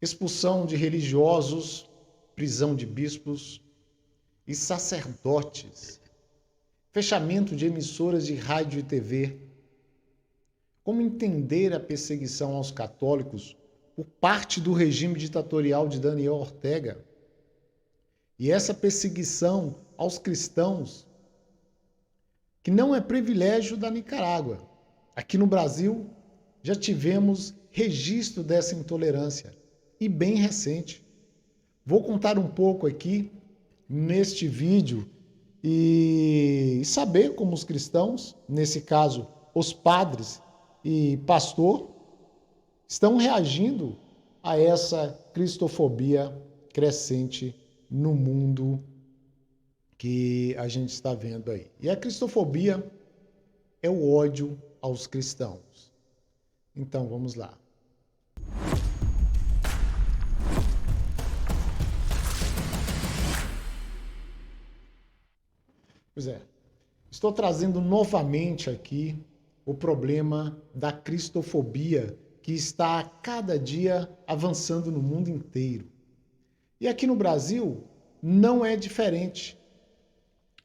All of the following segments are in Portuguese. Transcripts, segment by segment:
expulsão de religiosos, prisão de bispos e sacerdotes, fechamento de emissoras de rádio e TV. Como entender a perseguição aos católicos por parte do regime ditatorial de Daniel Ortega? E essa perseguição aos cristãos, que não é privilégio da Nicarágua. Aqui no Brasil, já tivemos registro dessa intolerância, e bem recente. Vou contar um pouco aqui neste vídeo e saber como os cristãos, nesse caso os padres e pastor, estão reagindo a essa cristofobia crescente no mundo que a gente está vendo aí. E a cristofobia é o ódio aos cristãos. Então vamos lá. Pois é, estou trazendo novamente aqui o problema da cristofobia que está a cada dia avançando no mundo inteiro. E aqui no Brasil não é diferente.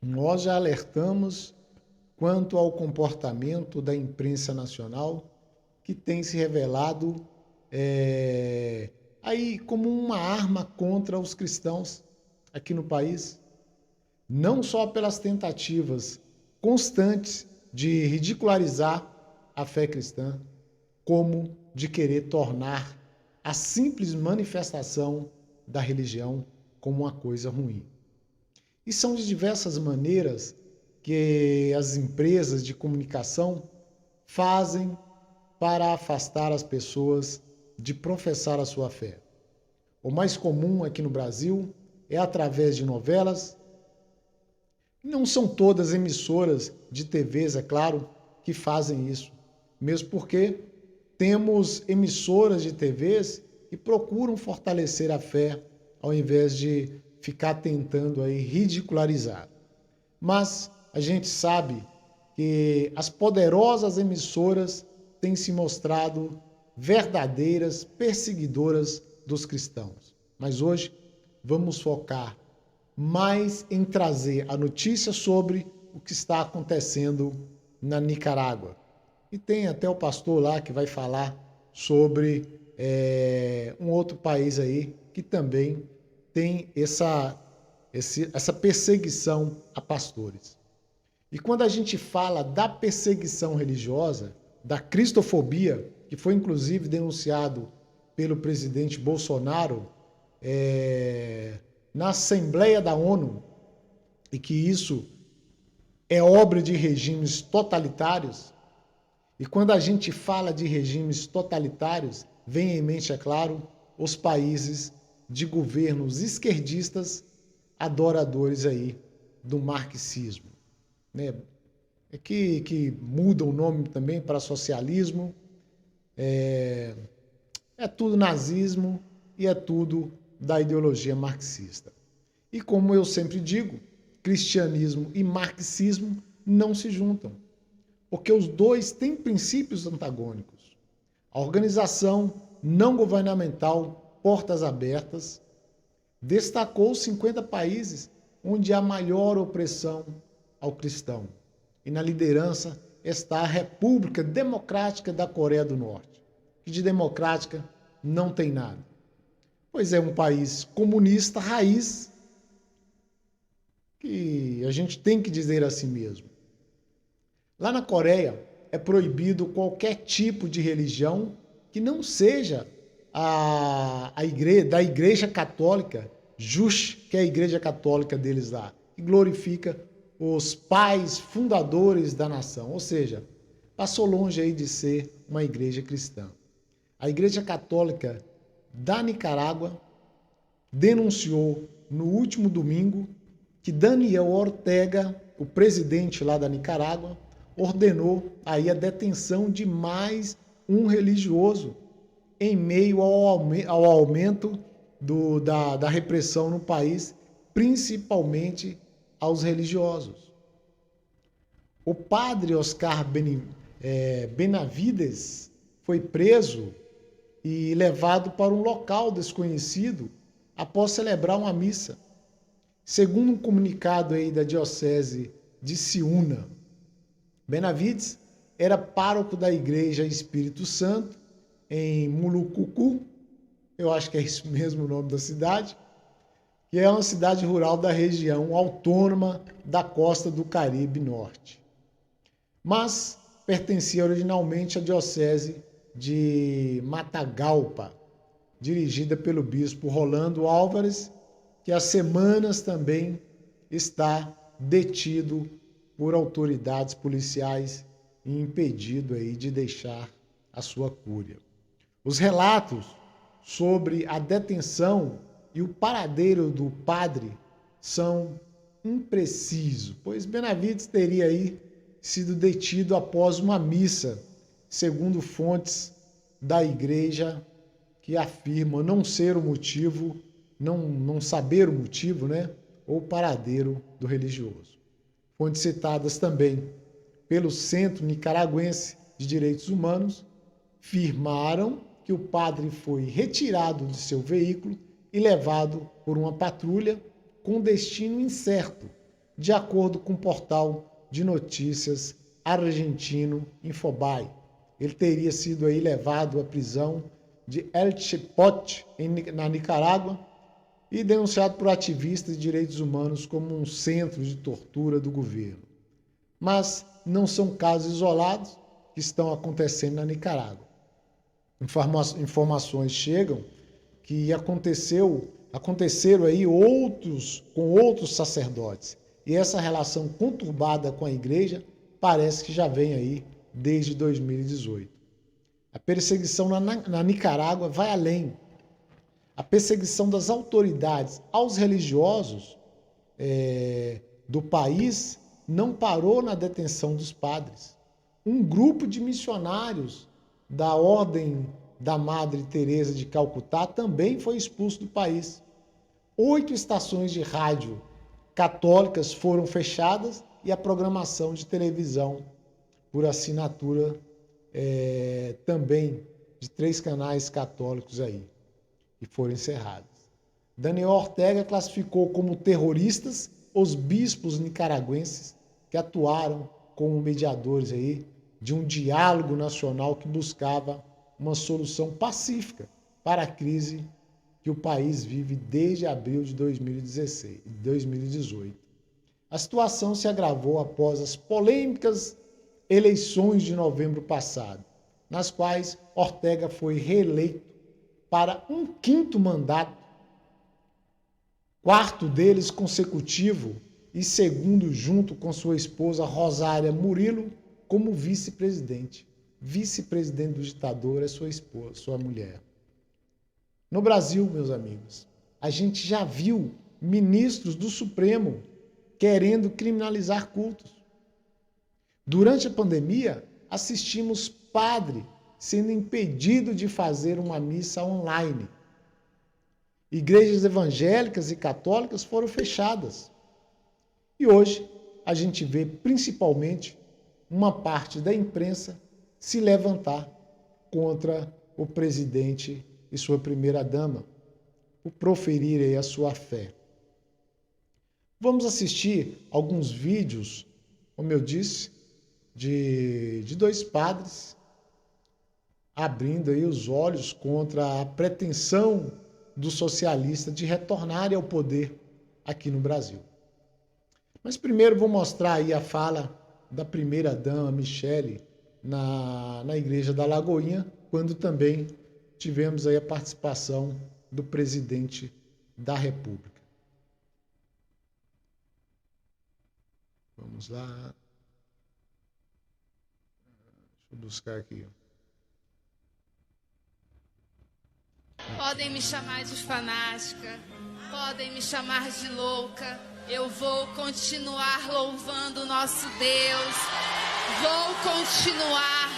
Nós já alertamos quanto ao comportamento da imprensa nacional que tem se revelado aí como uma arma contra os cristãos aqui no país. Não só pelas tentativas constantes de ridicularizar a fé cristã, como de querer tornar a simples manifestação da religião como uma coisa ruim. E são de diversas maneiras que as empresas de comunicação fazem para afastar as pessoas de professar a sua fé. O mais comum aqui no Brasil é através de novelas. Não são todas emissoras de TVs, é claro, que fazem isso. Mesmo porque temos emissoras de TVs que procuram fortalecer a fé ao invés de ficar tentando aí ridicularizar. Mas a gente sabe que as poderosas emissoras têm se mostrado verdadeiras perseguidoras dos cristãos. Mas hoje vamos focar mais em trazer a notícia sobre o que está acontecendo na Nicarágua. E tem até o pastor lá que vai falar sobre um outro país aí que também tem essa perseguição a pastores. E quando a gente fala da perseguição religiosa, da cristofobia, que foi inclusive denunciado pelo presidente Bolsonaro na Assembleia da ONU, e que isso é obra de regimes totalitários, e quando a gente fala de regimes totalitários, vem em mente, é claro, os países de governos esquerdistas adoradores aí do marxismo, né? Que muda o nome também para socialismo, é tudo nazismo e é tudo da ideologia marxista. E como eu sempre digo, cristianismo e marxismo não se juntam, porque os dois têm princípios antagônicos. A organização não governamental Portas Abertas destacou os 50 países onde há maior opressão ao cristão. E na liderança está a República Democrática da Coreia do Norte, que de democrática não tem nada. Pois é um país comunista raiz, que a gente tem que dizer assim mesmo. Lá na Coreia é proibido qualquer tipo de religião que não seja da Igreja Católica, Juche, que é a Igreja Católica deles lá, que glorifica os pais fundadores da nação, ou seja, passou longe aí de ser uma igreja cristã. A Igreja Católica da Nicarágua denunciou no último domingo que Daniel Ortega, o presidente lá da Nicarágua, ordenou aí a detenção de mais um religioso em meio ao aumento da repressão no país, principalmente aos religiosos. O padre Oscar Benavides foi preso e levado para um local desconhecido após celebrar uma missa. Segundo um comunicado aí da Diocese de Ciúna, Benavides era pároco da Igreja Espírito Santo em Mulucucu, eu acho que é isso mesmo o nome da cidade, que é uma cidade rural da região autônoma da costa do Caribe Norte. Mas pertencia originalmente à Diocese de Matagalpa, dirigida pelo bispo Rolando Álvares, que há semanas também está detido por autoridades policiais e impedido aí de deixar a sua cúria. Os relatos sobre a detenção e o paradeiro do padre são imprecisos, pois Benavides teria aí sido detido após uma missa, segundo fontes da igreja que afirmam não ser o motivo, não saber o motivo, ou o paradeiro do religioso. Fontes citadas também pelo Centro Nicaragüense de Direitos Humanos afirmaram que o padre foi retirado de seu veículo e levado por uma patrulha com destino incerto, de acordo com o portal de notícias argentino Infobae. Ele teria sido aí levado à prisão de El Chipote, na Nicarágua, e denunciado por ativistas de direitos humanos como um centro de tortura do governo. Mas não são casos isolados que estão acontecendo na Nicarágua. Informações chegam que aconteceram aí com outros sacerdotes. E essa relação conturbada com a igreja parece que já vem aí desde 2018. A perseguição na Nicarágua vai além. A perseguição das autoridades aos religiosos do país não parou na detenção dos padres. Um grupo de missionários da Ordem da Madre Teresa de Calcutá também foi expulso do país. 8 estações de rádio católicas foram fechadas e a programação de televisão por assinatura também de 3 canais católicos aí, e foram encerradas. Daniel Ortega classificou como terroristas os bispos nicaragüenses que atuaram como mediadores aí de um diálogo nacional que buscava uma solução pacífica para a crise que o país vive desde abril de 2018. A situação se agravou após as polêmicas eleições de novembro passado, nas quais Ortega foi reeleito para um 5º mandato, 4º deles consecutivo e 2º junto com sua esposa Rosária Murilo como vice-presidente. Vice-presidente do ditador é sua esposa, sua mulher. No Brasil, meus amigos, a gente já viu ministros do Supremo querendo criminalizar cultos. Durante a pandemia, assistimos padre sendo impedido de fazer uma missa online. Igrejas evangélicas e católicas foram fechadas. E hoje a gente vê principalmente uma parte da imprensa se levantar contra o presidente e sua primeira-dama por proferirem a sua fé. Vamos assistir alguns vídeos, como eu disse, de 2 padres abrindo aí os olhos contra a pretensão do socialista de retornar ao poder aqui no Brasil. Mas primeiro vou mostrar aí a fala da primeira-dama Michele na Igreja da Lagoinha, quando também tivemos aí a participação do presidente da República. Vamos lá. Deixa eu buscar aqui. Podem me chamar de fanática, podem me chamar de louca. Eu vou continuar louvando o nosso Deus. Vou continuar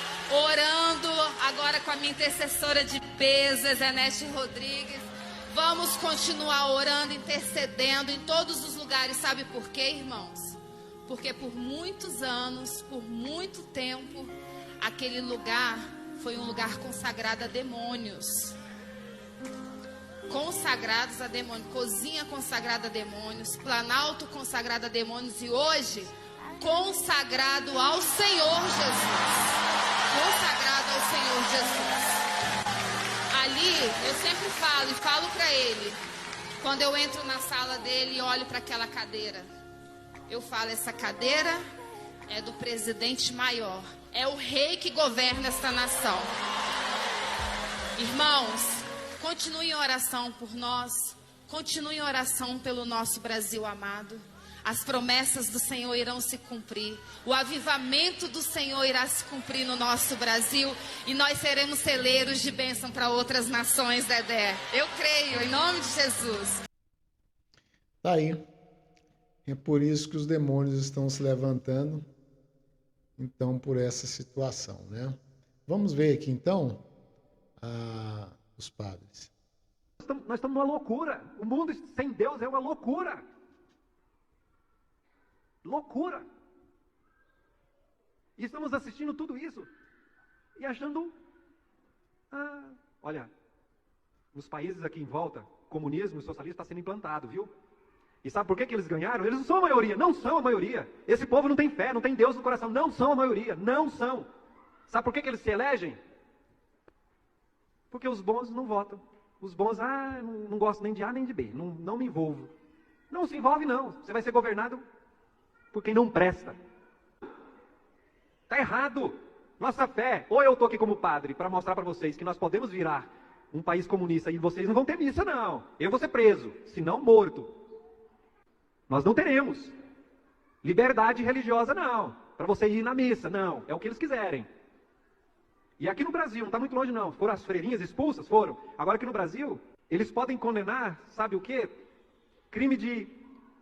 orando agora com a minha intercessora de peso, Zenete Rodrigues. Vamos continuar orando, intercedendo em todos os lugares. Sabe por quê, irmãos? Porque por muitos anos, por muito tempo, aquele lugar foi um lugar consagrado a demônios. Consagrados a demônios, cozinha consagrada a demônios, planalto consagrado a demônios e hoje consagrado ao Senhor Jesus. Consagrado ao Senhor Jesus. Ali, eu sempre falo e falo para ele, quando eu entro na sala dele e olho para aquela cadeira, eu falo, essa cadeira é do presidente maior, é o rei que governa esta nação. Irmãos, continue em oração por nós, continue em oração pelo nosso Brasil amado. As promessas do Senhor irão se cumprir, o avivamento do Senhor irá se cumprir no nosso Brasil e nós seremos celeiros de bênção para outras nações, Dedé. Eu creio, em nome de Jesus. Tá aí. É por isso que os demônios estão se levantando, então, por essa situação, né? Vamos ver aqui, então, os padres. Nós estamos numa loucura. O mundo sem Deus é uma loucura. Loucura. E estamos assistindo tudo isso e achando... olha, nos países aqui em volta, comunismo e socialismo está sendo implantado, viu? E sabe por que eles ganharam? Eles não são a maioria, não são a maioria. Esse povo não tem fé, não tem Deus no coração, não são a maioria, não são. Sabe por que eles se elegem? Porque os bons não votam. Os bons, não gosto nem de A nem de B, não me envolvo. Não se envolve não, você vai ser governado por quem não presta. Está errado. Nossa fé, ou eu estou aqui como padre para mostrar para vocês que nós podemos virar um país comunista e vocês não vão ter missa não. Eu vou ser preso, se não morto. Nós não teremos liberdade religiosa não, para você ir na missa, não, é o que eles quiserem. E aqui no Brasil, não está muito longe não, foram as freirinhas expulsas, foram. Agora aqui no Brasil, eles podem condenar, sabe o quê? Crime de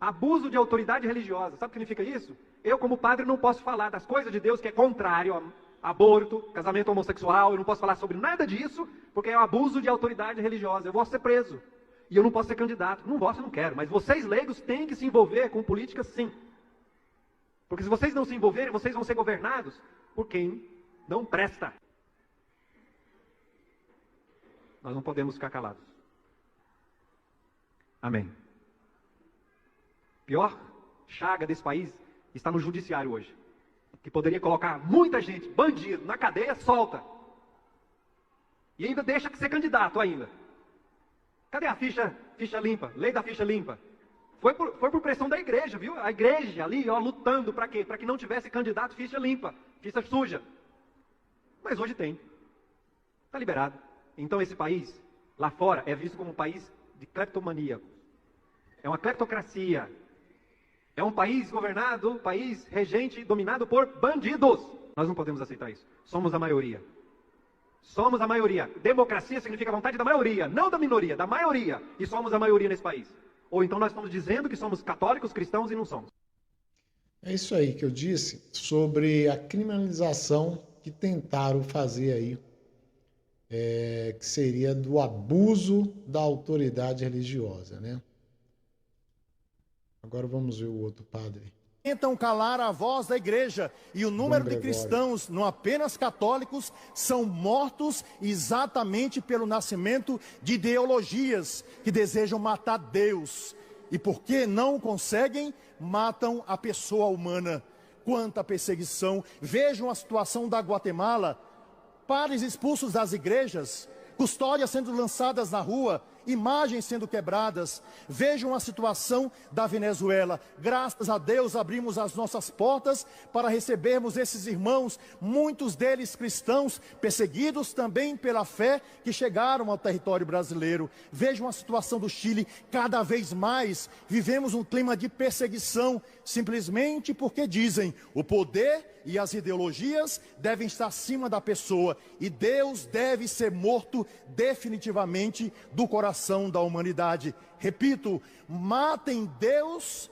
abuso de autoridade religiosa. Sabe o que significa isso? Eu como padre não posso falar das coisas de Deus que é contrário a aborto, casamento homossexual, eu não posso falar sobre nada disso, porque é um abuso de autoridade religiosa, eu vou ser preso. E eu não posso ser candidato. Não posso, eu não quero. Mas vocês leigos têm que se envolver com política sim. Porque se vocês não se envolverem, vocês vão ser governados por quem não presta. Nós não podemos ficar calados. Amém. Pior chaga desse país está no judiciário hoje. Que poderia colocar muita gente, bandido, na cadeia, solta. E ainda deixa que ser candidato ainda. Cadê a ficha limpa? Lei da ficha limpa. Foi por pressão da igreja, viu? A igreja ali, lutando para quê? Para que não tivesse candidato ficha limpa, ficha suja. Mas hoje tem. Está liberado. Então esse país, lá fora, é visto como um país de cleptomaníacos. É uma cleptocracia. É um país governado, país regente, dominado por bandidos. Nós não podemos aceitar isso. Somos a maioria. Somos a maioria. Democracia significa a vontade da maioria, não da minoria, da maioria. E somos a maioria nesse país. Ou então nós estamos dizendo que somos católicos, cristãos e não somos. É isso aí que eu disse sobre a criminalização que tentaram fazer aí, que seria do abuso da autoridade religiosa, né? Agora vamos ver o outro padre. Tentam calar a voz da igreja e o número de cristãos, não apenas católicos, são mortos exatamente pelo nascimento de ideologias que desejam matar Deus. E porque não conseguem, matam a pessoa humana. Quanta perseguição! Vejam a situação da Guatemala, padres expulsos das igrejas, custódias sendo lançadas na rua, imagens sendo quebradas. Vejam a situação da Venezuela. Graças a Deus abrimos as nossas portas para recebermos esses irmãos, muitos deles cristãos, perseguidos também pela fé, que chegaram ao território brasileiro. Vejam a situação do Chile. Cada vez mais vivemos um clima de perseguição, simplesmente porque dizem o poder e as ideologias devem estar acima da pessoa e Deus deve ser morto definitivamente do coração da humanidade. Repito, matem Deus,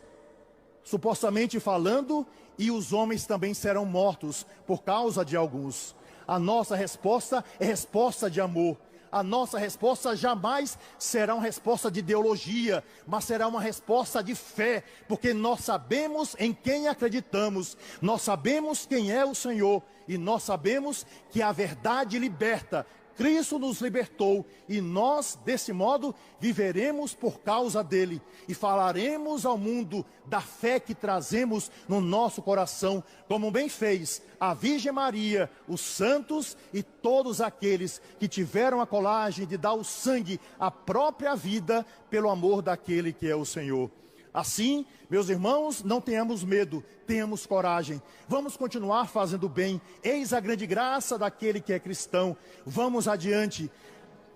supostamente falando, e os homens também serão mortos por causa de alguns. A nossa resposta é resposta de amor. A nossa resposta jamais será uma resposta de ideologia, mas será uma resposta de fé, porque nós sabemos em quem acreditamos, nós sabemos quem é o Senhor, e nós sabemos que a verdade liberta. Cristo nos libertou e nós, desse modo, viveremos por causa dele e falaremos ao mundo da fé que trazemos no nosso coração, como bem fez a Virgem Maria, os santos e todos aqueles que tiveram a coragem de dar o sangue, a própria vida, pelo amor daquele que é o Senhor. Assim, meus irmãos, não tenhamos medo, tenhamos coragem. Vamos continuar fazendo bem. Eis a grande graça daquele que é cristão. Vamos adiante.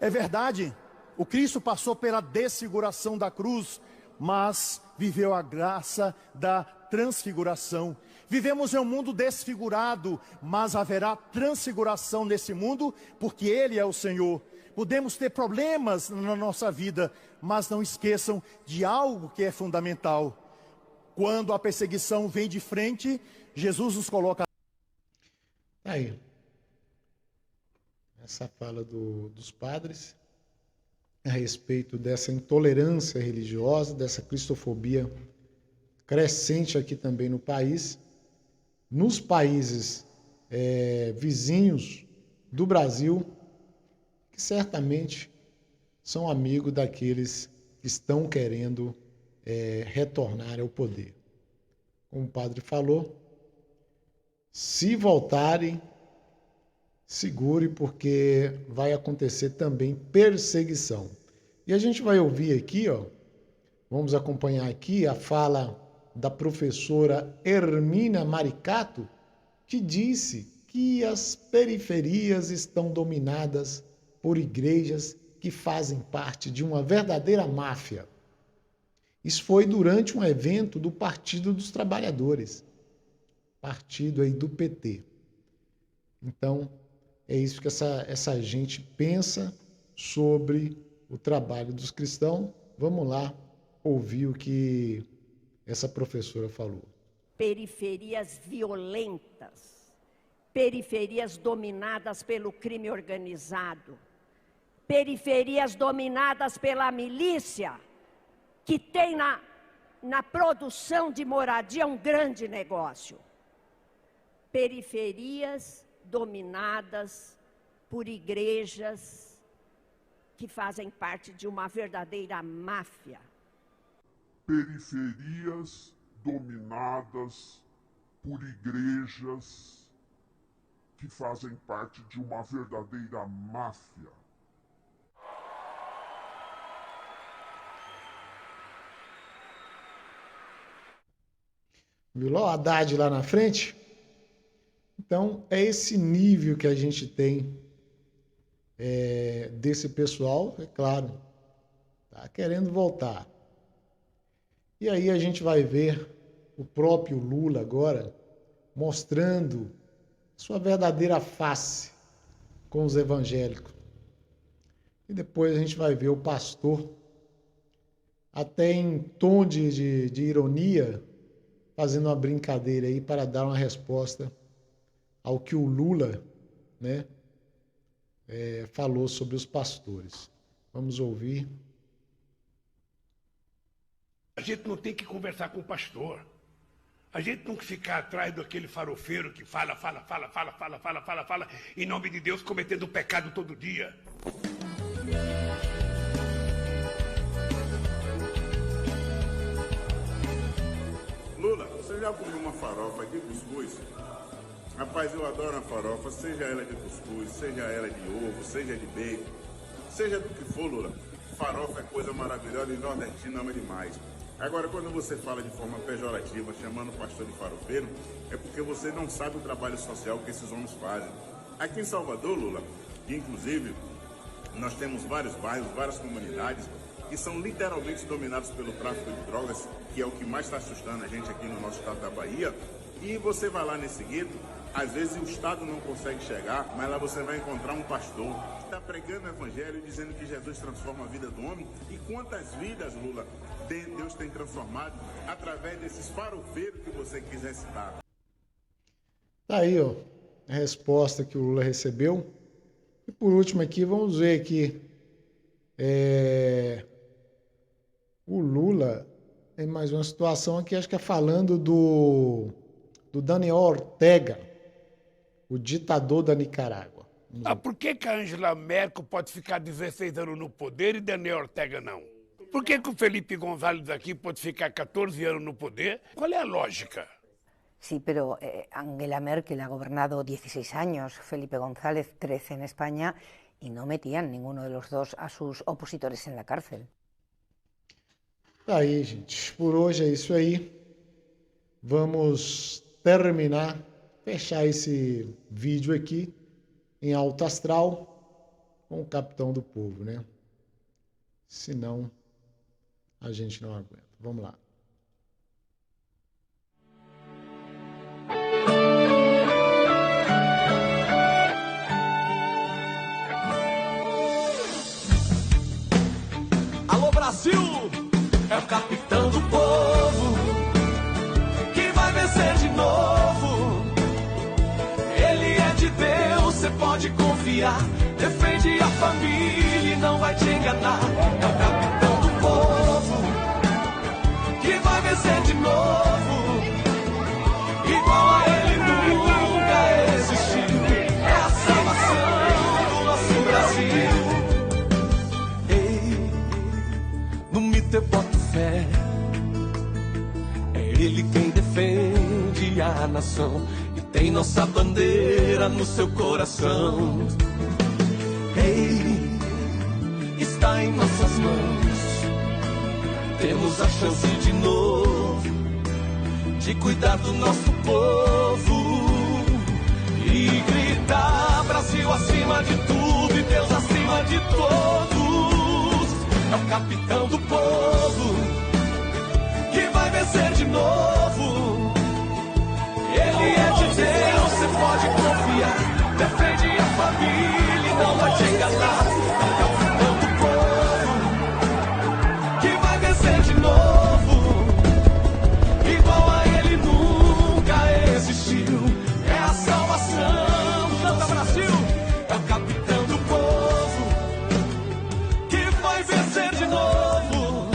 É verdade, o Cristo passou pela desfiguração da cruz, mas viveu a graça da transfiguração. Vivemos em um mundo desfigurado, mas haverá transfiguração nesse mundo, porque Ele é o Senhor. Podemos ter problemas na nossa vida, mas não esqueçam de algo que é fundamental. Quando a perseguição vem de frente, Jesus nos coloca. Aí, essa fala dos padres a respeito dessa intolerância religiosa, dessa cristofobia crescente aqui também no país, nos países vizinhos do Brasil, que certamente são amigos daqueles que estão querendo retornar ao poder. Como o padre falou, se voltarem, segure, porque vai acontecer também perseguição. E a gente vai ouvir aqui, vamos acompanhar aqui a fala da professora Hermínia Maricato, que disse que as periferias estão dominadas por igrejas que fazem parte de uma verdadeira máfia. Isso foi durante um evento do Partido dos Trabalhadores, partido aí do PT. Então, é isso que essa gente pensa sobre o trabalho dos cristãos. Vamos lá ouvir o que essa professora falou. Periferias violentas, periferias dominadas pelo crime organizado, periferias dominadas pela milícia, que tem na produção de moradia um grande negócio. Periferias dominadas por igrejas que fazem parte de uma verdadeira máfia. Periferias dominadas por igrejas que fazem parte de uma verdadeira máfia. Viu lá o Haddad lá na frente? Então, é esse nível que a gente tem desse pessoal, é claro, tá querendo voltar. E aí a gente vai ver o próprio Lula agora mostrando sua verdadeira face com os evangélicos. E depois a gente vai ver o pastor, até em tom de ironia, fazendo uma brincadeira aí para dar uma resposta ao que o Lula, né, falou sobre os pastores. Vamos ouvir. A gente não tem que conversar com o pastor. A gente não tem que ficar atrás daquele farofeiro que fala, em nome de Deus, cometendo pecado todo dia. Lula, você já comeu uma farofa de cuscuz? Rapaz, eu adoro uma farofa, seja ela de cuscuz, seja ela de ovo, seja de bacon, seja do que for, Lula. Farofa é coisa maravilhosa e nordestino ama demais. Agora, quando você fala de forma pejorativa, chamando o pastor de farofeiro, é porque você não sabe o trabalho social que esses homens fazem. Aqui em Salvador, Lula, inclusive, nós temos vários bairros, várias comunidades que são literalmente dominados pelo tráfico de drogas, que é o que mais está assustando a gente aqui no nosso estado da Bahia. E você vai lá nesse gueto, às vezes o Estado não consegue chegar, mas lá você vai encontrar um pastor que está pregando o evangelho, dizendo que Jesus transforma a vida do homem. E quantas vidas, Lula, Deus tem transformado através desses farofeiros que você quiser citar. Tá aí, a resposta que o Lula recebeu E por último aqui, vamos ver aqui. O Lula tem mais uma situação aqui, acho que é falando do Daniel Ortega, o ditador da Nicarágua. Por que a Angela Merkel pode ficar 16 anos no poder e Daniel Ortega não? Por que o Felipe González aqui pode ficar 14 anos no poder? Qual é a lógica? Sí, pero Angela Merkel ha gobernado 16 años, Felipe González 13 en España, y no metían ninguno de los dos a sus opositores en la cárcel. Tá aí, gente. Por hoje é isso aí. Vamos terminar, fechar esse vídeo aqui em alto astral com o capitão do povo, né? Senão a gente não aguenta. Vamos lá. Alô, Brasil! É o capitão do povo que vai vencer de novo. Ele é de Deus, você pode confiar. Defende a família e não vai te enganar. É o capitão do povo que vai vencer de novo. Igual a ele nunca existiu. É a salvação do nosso Brasil. No mito eu boto fé. É ele quem defende a nação e tem nossa bandeira no seu coração. Está em nossas mãos. Temos a chance de novo de cuidar do nosso povo e gritar: Brasil acima de tudo e Deus acima de todos. É o capitão do povo que vai vencer de novo. Ele é de Deus, você pode confiar. Defende a família e não vai te enganar. É o capitão do povo que vai vencer de novo. Igual a ele nunca existiu. É a salvação. Canta, Brasil! É o capitão do povo que vai vencer de novo.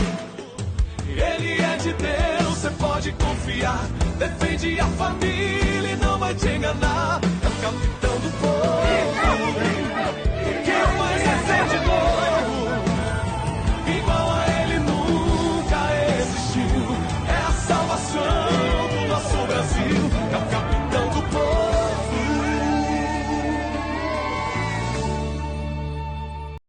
Ele é de Deus, você pode confiar. Defende a família e não vai te enganar. É o capitão